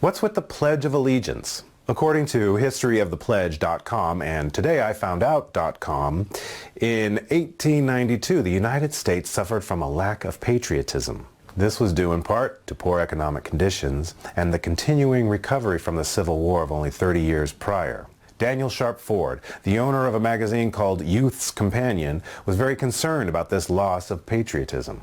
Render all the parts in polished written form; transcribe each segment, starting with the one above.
What's with the Pledge of Allegiance? According to historyofthepledge.com and todayifoundout.com, in 1892, the United States suffered from a lack of patriotism. This was due in part to poor economic conditions and the continuing recovery from the Civil War of only 30 years prior. Daniel Sharp Ford, the owner of a magazine called Youth's Companion, was very concerned about this loss of patriotism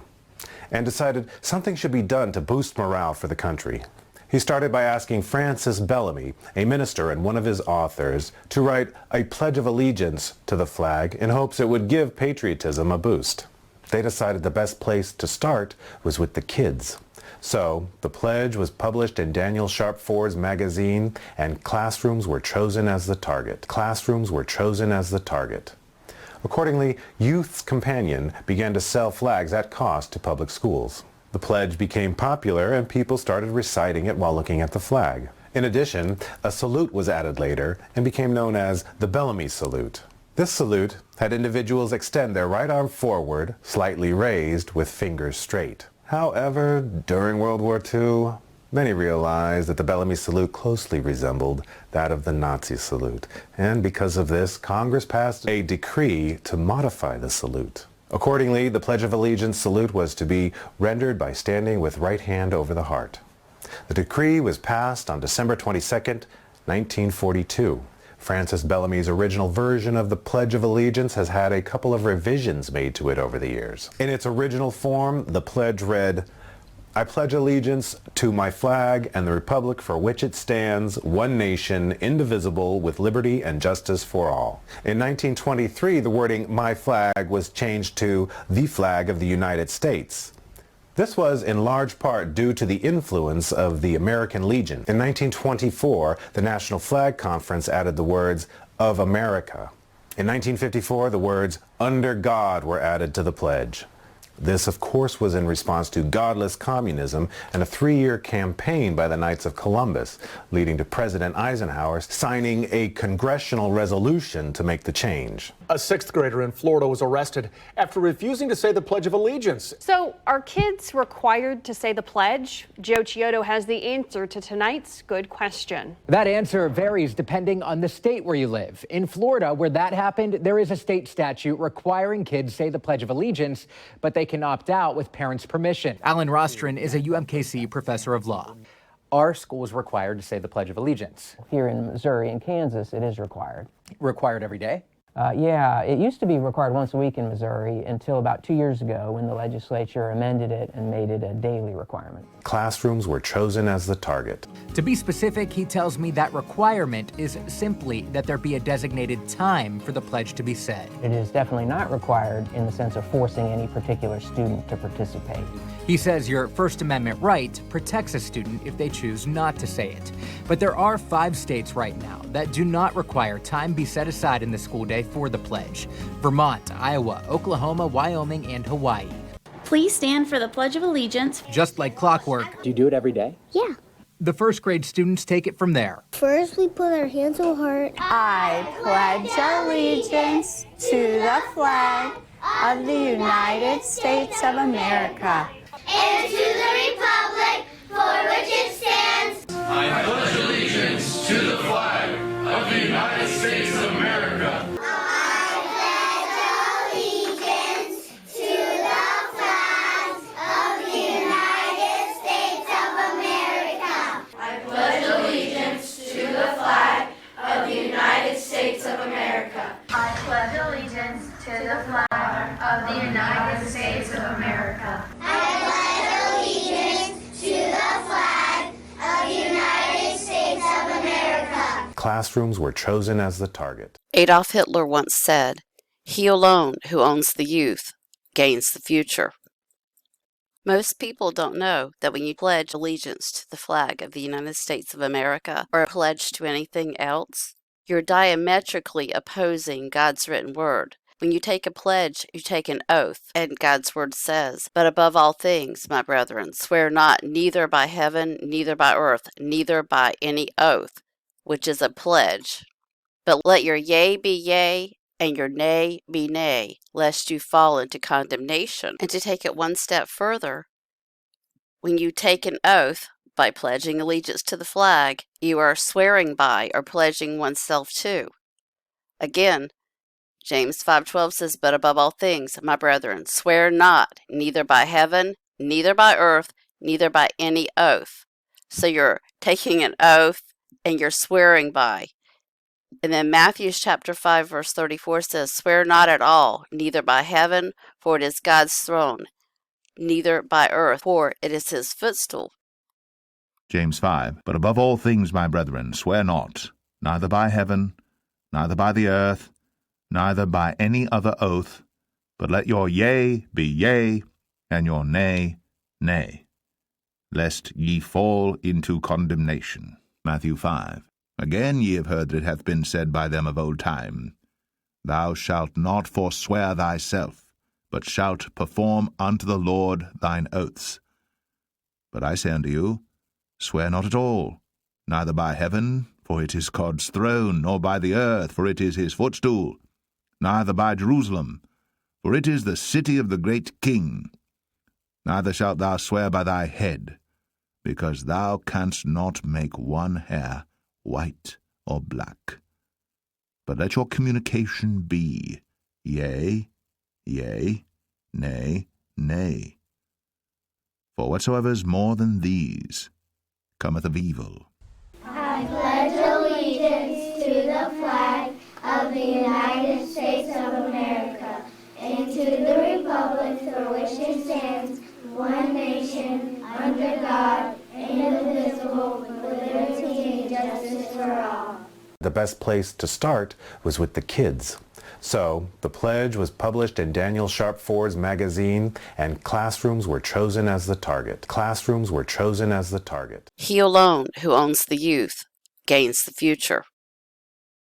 and decided something should be done to boost morale for the country. He started by asking Francis Bellamy, a minister and one of his authors, to write a Pledge of Allegiance to the flag in hopes it would give patriotism a boost. They decided the best place to start was with the kids. So, the pledge was published in Daniel Sharp Ford's magazine, and classrooms were chosen as the target. Classrooms were chosen as the target. Accordingly, Youth's Companion began to sell flags at cost to public schools. The pledge became popular and people started reciting it while looking at the flag. In addition, a salute was added later and became known as the Bellamy Salute. This salute had individuals extend their right arm forward, slightly raised, with fingers straight. However, during World War II, many realized that the Bellamy Salute closely resembled that of the Nazi salute, and because of this, Congress passed a decree to modify the salute. Accordingly, the Pledge of Allegiance salute was to be rendered by standing with right hand over the heart. The decree was passed on December 22, 1942. Francis Bellamy's original version of the Pledge of Allegiance has had a couple of revisions made to it over the years. In its original form, the pledge read, "I pledge allegiance to my flag and the republic for which it stands, one nation, indivisible, with liberty and justice for all." In 1923, the wording "my flag" was changed to "the flag of the United States." This was in large part due to the influence of the American Legion. In 1924, the National Flag Conference added the words "of America." In 1954, the words "under God" were added to the pledge. This, of course, was in response to godless communism and a 3-year campaign by the Knights of Columbus, leading to President Eisenhower signing a congressional resolution to make the change. A 6th grader in Florida was arrested after refusing to say the Pledge of Allegiance. So, are kids required to say the pledge? Joe Chiodo has the answer to tonight's good question. That answer varies depending on the state where you live. In Florida, where that happened, there is a state statute requiring kids say the Pledge of Allegiance, but they can opt out with parents' permission. Alan Rostron is a UMKC professor of law. Are schools required to say the Pledge of Allegiance? Here in Missouri and Kansas, it is required. Required every day? Yeah, it used to be required once a week in Missouri until about 2 years ago when the legislature amended it and made it a daily requirement. Classrooms were chosen as the target. To be specific, he tells me that requirement is simply that there be a designated time for the pledge to be said. It is definitely not required in the sense of forcing any particular student to participate. He says your First Amendment right protects a student if they choose not to say it. But there are 5 states right now that do not require time be set aside in the school day for the pledge: Vermont, Iowa, Oklahoma, Wyoming, and Hawaii. Please stand for the Pledge of Allegiance. Just like clockwork. Do you do it every day? Yeah. The first grade students take it from there. First, we put our hands on our heart. I pledge allegiance to the flag of the United States of America and to the republic for which it stands. I pledge allegiance to the flag of the United States of America. I pledge allegiance to the flag of the United States of America. I pledge allegiance to the flag of the United States of America. Classrooms were chosen as the target. Adolf Hitler once said, "He alone who owns the youth gains the future." Most people don't know that when you pledge allegiance to the flag of the United States of America or pledge to anything else, you're diametrically opposing God's written word. When you take a pledge, you take an oath, and God's word says, "But above all things, my brethren, swear not neither by heaven, neither by earth, neither by any oath," which is a pledge. "But let your yea be yea, and your nay be nay, lest you fall into condemnation." And to take it one step further, when you take an oath, By pledging allegiance to the flag, you are swearing by or pledging oneself to. Again, James 5:12 says, "But above all things, my brethren, swear not, neither by heaven, neither by earth, neither by any oath." So you're taking an oath and you're swearing by. And then Matthew chapter 5 verse 34 says, "Swear not at all, neither by heaven, for it is God's throne, neither by earth, for it is his footstool." James 5, "But above all things, my brethren, swear not, neither by heaven, neither by the earth, neither by any other oath, but let your yea be yea, and your nay, nay, lest ye fall into condemnation." Matthew 5, "Again ye have heard that it hath been said by them of old time, Thou shalt not forswear thyself, but shalt perform unto the Lord thine oaths. But I say unto you, swear not at all, neither by heaven, for it is God's throne, nor by the earth, for it is his footstool, neither by Jerusalem, for it is the city of the great King. Neither shalt thou swear by thy head, because thou canst not make one hair white or black. But let your communication be yea, yea, nay, nay. For whatsoever is more than these cometh of evil." I pledge allegiance to the flag of the United States of America and to the republic for which it stands, one nation, under God, indivisible, with liberty and justice for all. The best place to start was with the kids. So the pledge was published in Daniel Sharp Ford's magazine, and classrooms were chosen as the target. Classrooms were chosen as the target. He alone who owns the youth gains the future.